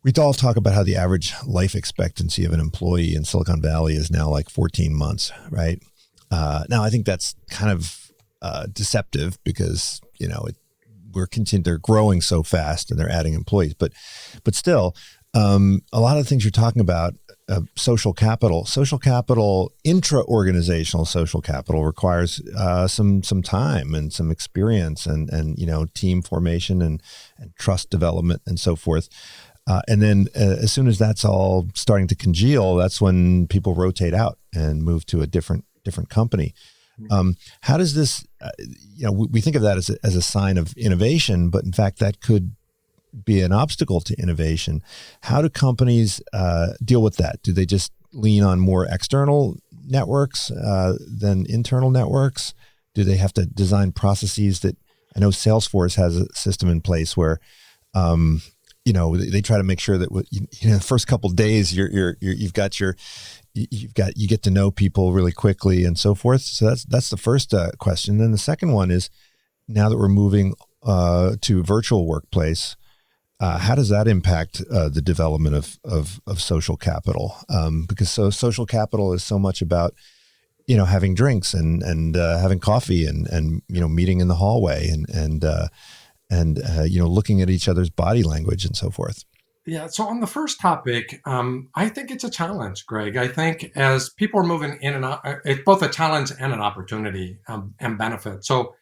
we all talk about how the average life expectancy of an employee in Silicon Valley is now like 14 months, right? Now I think that's kind of deceptive because, they're growing so fast and they're adding employees, but still, a lot of the things you're talking about, social capital, intra-organizational social capital requires some time and some experience and team formation and trust development and so forth. And then as soon as that's all starting to congeal, that's when people rotate out and move to a different company. How does this, we think of that as a sign of innovation, but in fact, that could be an obstacle to innovation. How do companies deal with that? Do they just lean on more external networks than internal networks? Do they have to design processes that, I know Salesforce has a system in place where, they try to make sure that the first couple of days you get to know people really quickly and so forth. So that's the first question. Then the second one is, now that we're moving to virtual workplace, how does that impact the development of social capital? Because social capital is so much about having drinks and having coffee and meeting in the hallway and looking at each other's body language and so forth. Yeah. So on the first topic, I think it's a challenge, Greg. I think as people are moving in and out, it's both a challenge and an opportunity and benefit. So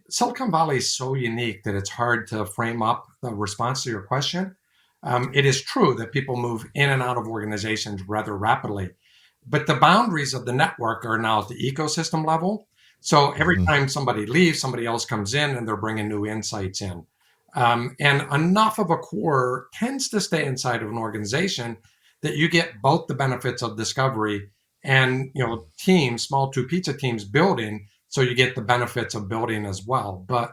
Silicon Valley is so unique that it's hard to frame up the response to your question. It is true that people move in and out of organizations rather rapidly, but the boundaries of the network are now at the ecosystem level. So every time somebody leaves, somebody else comes in and they're bringing new insights in. And enough of a core tends to stay inside of an organization that you get both the benefits of discovery and, teams, small two pizza teams building. So you get the benefits of building as well. But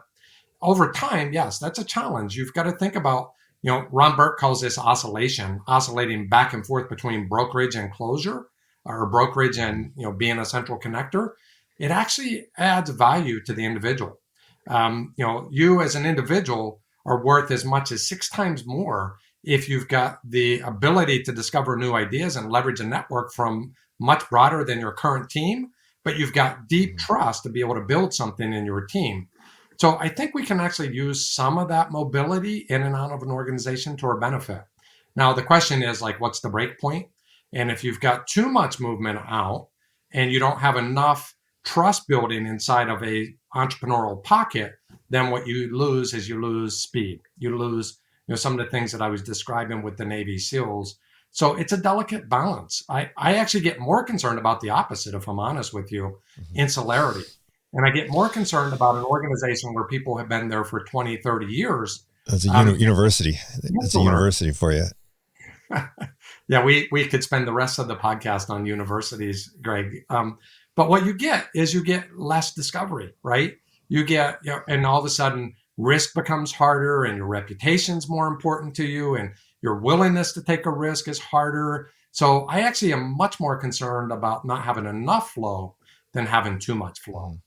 over time, yes, that's a challenge. You've got to think about, Ron Burke calls this oscillating back and forth between brokerage and closure, or brokerage and, being a central connector. It actually adds value to the individual. You as an individual are worth as much as 6 times more if you've got the ability to discover new ideas and leverage a network from much broader than your current team, but you've got deep trust to be able to build something in your team. So I think we can actually use some of that mobility in and out of an organization to our benefit. Now, the question is what's the break point? And if you've got too much movement out and you don't have enough trust building inside of a entrepreneurial pocket, then what you lose is you lose speed. You lose some of the things that I was describing with the Navy SEALs. So it's a delicate balance. I actually get more concerned about the opposite, if I'm honest with you, insularity. And I get more concerned about an organization where people have been there for 20, 30 years. That's a university. That's a university for you. Yeah, we could spend the rest of the podcast on universities, Greg. But what you get is you get less discovery, right? You get, and all of a sudden risk becomes harder and your reputation's more important to you and your willingness to take a risk is harder. So I actually am much more concerned about not having enough flow than having too much flow. Mhm.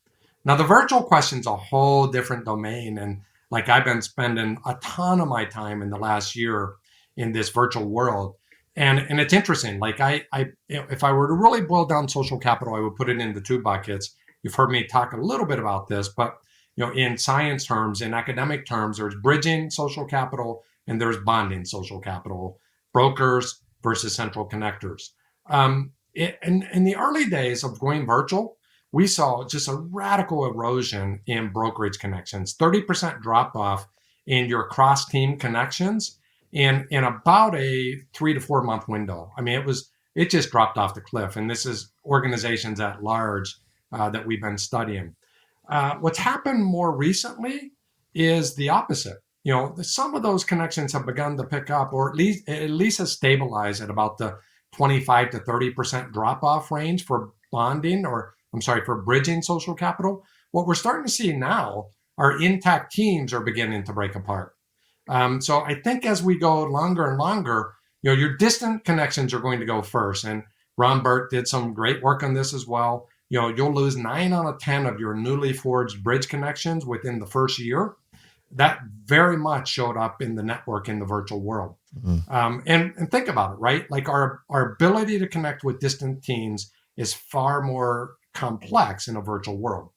Now, the virtual question's a whole different domain. And like I've been spending a ton of my time in the last year in this virtual world. And it's interesting. Like if I were to really boil down social capital, I would put it into two buckets. You've heard me talk a little bit about this, but in science terms, in academic terms, there's bridging social capital and there's bonding social capital, brokers versus central connectors. In the early days of going virtual, we saw just a radical erosion in brokerage connections, 30% drop off in your cross team connections in about a 3 to 4 month window. I mean, it just dropped off the cliff. And this is organizations at large that we've been studying. What's happened more recently is the opposite. Some of those connections have begun to pick up, or at least has stabilized at about the 25 to 30% drop off range for bonding, or I'm sorry, for bridging social capital. What we're starting to see now are intact teams are beginning to break apart. So I think as we go longer and longer, your distant connections are going to go first. And Ron Burt did some great work on this as well. You'll lose 9 out of 10 of your newly forged bridge connections within the first year. That very much showed up in the network in the virtual world. Mm-hmm. And think about it, right? Like our ability to connect with distant teams is far more complex in a virtual world.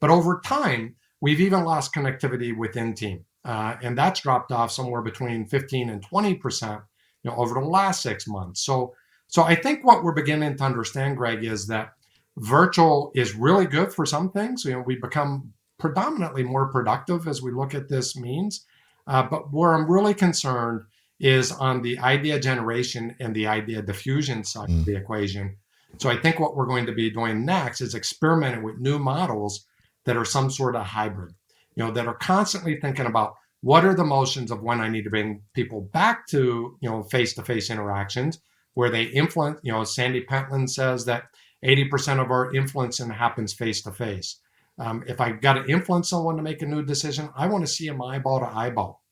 But over time, we've even lost connectivity within team. And that's dropped off somewhere between 15 and 20%, over the last 6 months. So I think what we're beginning to understand, Greg, is that virtual is really good for some things. We become predominantly more productive as we look at this means. But where I'm really concerned is on the idea generation and the idea diffusion side of the equation. So I think what we're going to be doing next is experimenting with new models that are some sort of hybrid, that are constantly thinking about what are the motions of when I need to bring people back to, face-to-face interactions where they influence, Sandy Pentland says that 80% of our influencing happens face-to-face. If I got to influence someone to make a new decision, I want to see them eyeball to eyeball.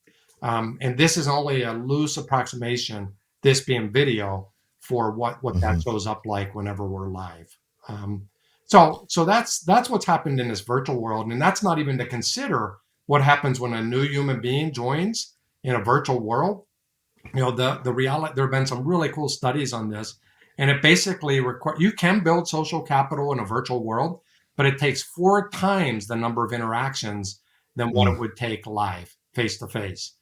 And this is only a loose approximation, this being video, for what that shows up like whenever we're live. So that's what's happened in this virtual world. And that's not even to consider what happens when a new human being joins in a virtual world. The reality, there have been some really cool studies on this. And it basically you can build social capital in a virtual world, but it takes 4 times the number of interactions than what it would take live, face to face.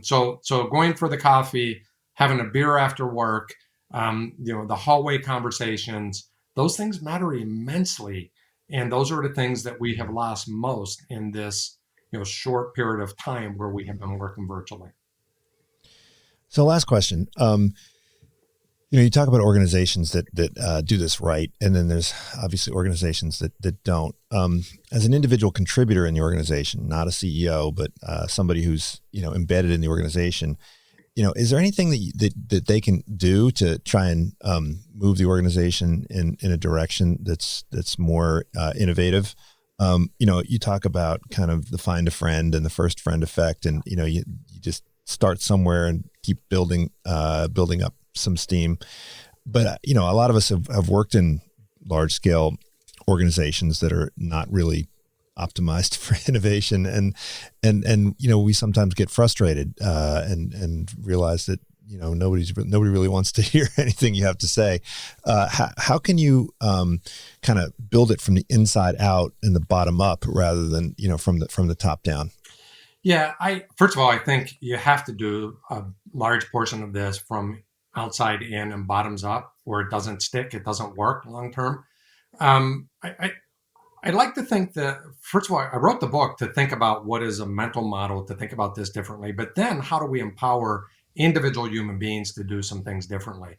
So going for the coffee, having a beer after work, the hallway conversations, those things matter immensely. And those are the things that we have lost most in this, short period of time where we have been working virtually. So last question. You talk about organizations that do this right, and then there's obviously organizations that don't. As an individual contributor in the organization, not a CEO, but somebody who's embedded in the organization, is there anything that they can do to try and move the organization in a direction that's more innovative? You talk about kind of the find a friend and the first friend effect, and you just start somewhere and keep building up some steam. But a lot of us have worked in large scale organizations that are not really optimized for innovation, and we sometimes get frustrated and realize that nobody really wants to hear anything you have to say. How can you kind of build it from the inside out and the bottom up rather than from the top down? Yeah, first of all, I think you have to do a large portion of this from outside in and bottoms up, or it doesn't stick, it doesn't work long term. I like to think that, first of all, I wrote the book to think about what is a mental model, to think about this differently, but then how do we empower individual human beings to do some things differently?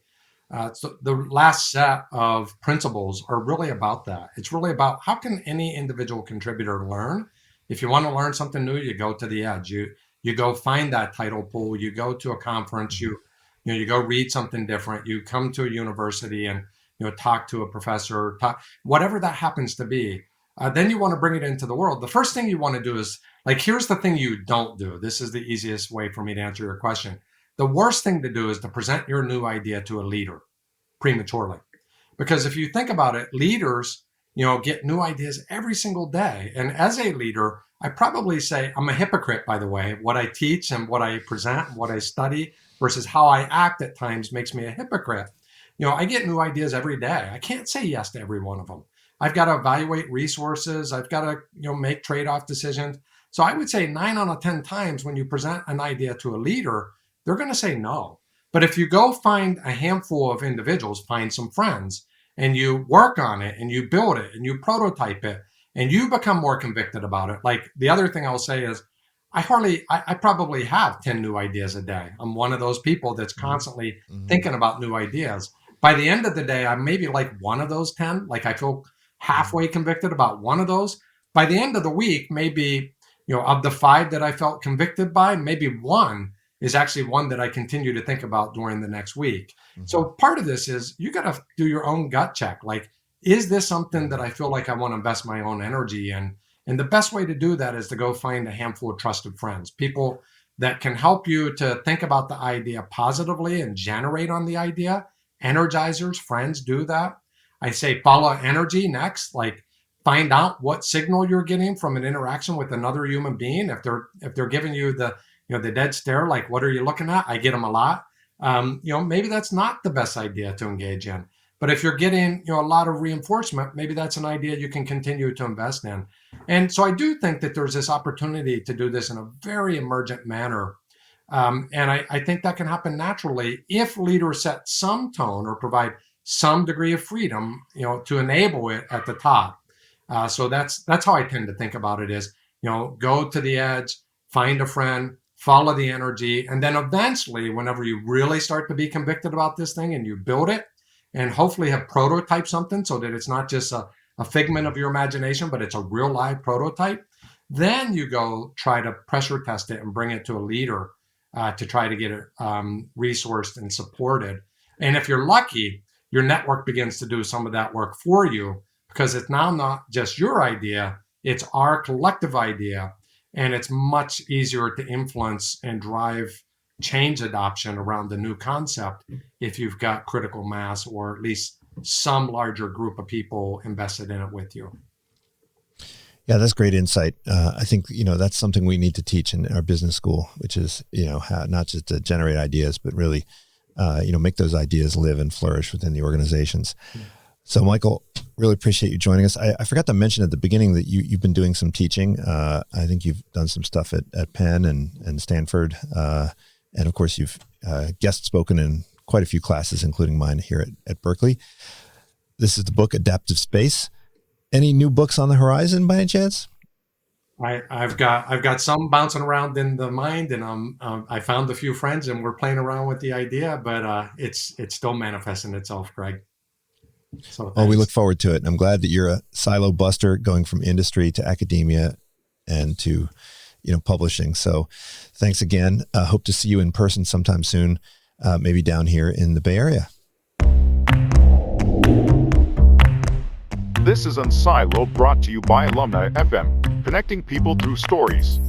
So the last set of principles are really about that. It's really about how can any individual contributor learn? If you want to learn something new, you go to the edge. You go find that title pool. You go to a conference. You You go read something different. You come to a university and talk to a professor, whatever that happens to be. Then you want to bring it into the world. The first thing you want to do is, here's the thing you don't do. This is the easiest way for me to answer your question. The worst thing to do is to present your new idea to a leader prematurely. Because if you think about it, leaders, get new ideas every single day. And as a leader, I probably say I'm a hypocrite, by the way. What I teach and what I present and what I study versus how I act at times makes me a hypocrite. I get new ideas every day. I can't say yes to every one of them. I've got to evaluate resources. I've got to, make trade-off decisions. So I would say 9 out of 10 times when you present an idea to a leader, they're going to say no. But if you go find a handful of individuals, find some friends, and you work on it and you build it and you prototype it and you become more convicted about it. Like the other thing I'll say is I probably have 10 new ideas a day. I'm one of those people that's constantly thinking about new ideas. By the end of the day, I'm maybe like one of those 10. Like I feel halfway convicted about one of those. By the end of the week, maybe, of the 5 that I felt convicted by, maybe one is actually one that I continue to think about during the next week. So part of this is you got to do your own gut check. Like, is this something that I feel like I want to invest my own energy in? And the best way to do that is to go find a handful of trusted friends, people that can help you to think about the idea positively and generate on the idea. Energizers, friends do that. I say follow energy next, like find out what signal you're getting from an interaction with another human being. If they're giving you the dead stare, like what are you looking at? I get them a lot. Maybe that's not the best idea to engage in. But if you're getting a lot of reinforcement, maybe that's an idea you can continue to invest in. And so I do think that there's this opportunity to do this in a very emergent manner. And I think that can happen naturally if leaders set some tone or provide some degree of freedom, to enable it at the top. So that's how I tend to think about it is, go to the edge, find a friend, follow the energy. And then eventually, whenever you really start to be convicted about this thing and you build it and hopefully have prototyped something so that it's not just a figment of your imagination, but it's a real live prototype, then you go try to pressure test it and bring it to a leader to try to get it resourced and supported. And if you're lucky, your network begins to do some of that work for you because it's now not just your idea, it's our collective idea. And it's much easier to influence and drive change adoption around the new concept if you've got critical mass or at least some larger group of people invested in it with you. Yeah, that's great insight. I think, that's something we need to teach in our business school, which is, how not just to generate ideas, but really, make those ideas live and flourish within the organizations. So, Michael, really appreciate you joining us. I forgot to mention at the beginning that you've been doing some teaching. I think you've done some stuff at Penn and Stanford. And of course, you've guest spoken in quite a few classes, including mine here at Berkeley. This is the book, Adaptive Space. Any new books on the horizon by any chance? I've got some bouncing around in the mind, and I found a few friends, and we're playing around with the idea, but it's still manifesting itself, Greg. So well, we look forward to it. I'm glad that you're a silo buster going from industry to academia and to publishing. So thanks again. Hope to see you in person sometime soon, maybe down here in the Bay Area. This is Unsilo, brought to you by Alumni FM, connecting people through stories.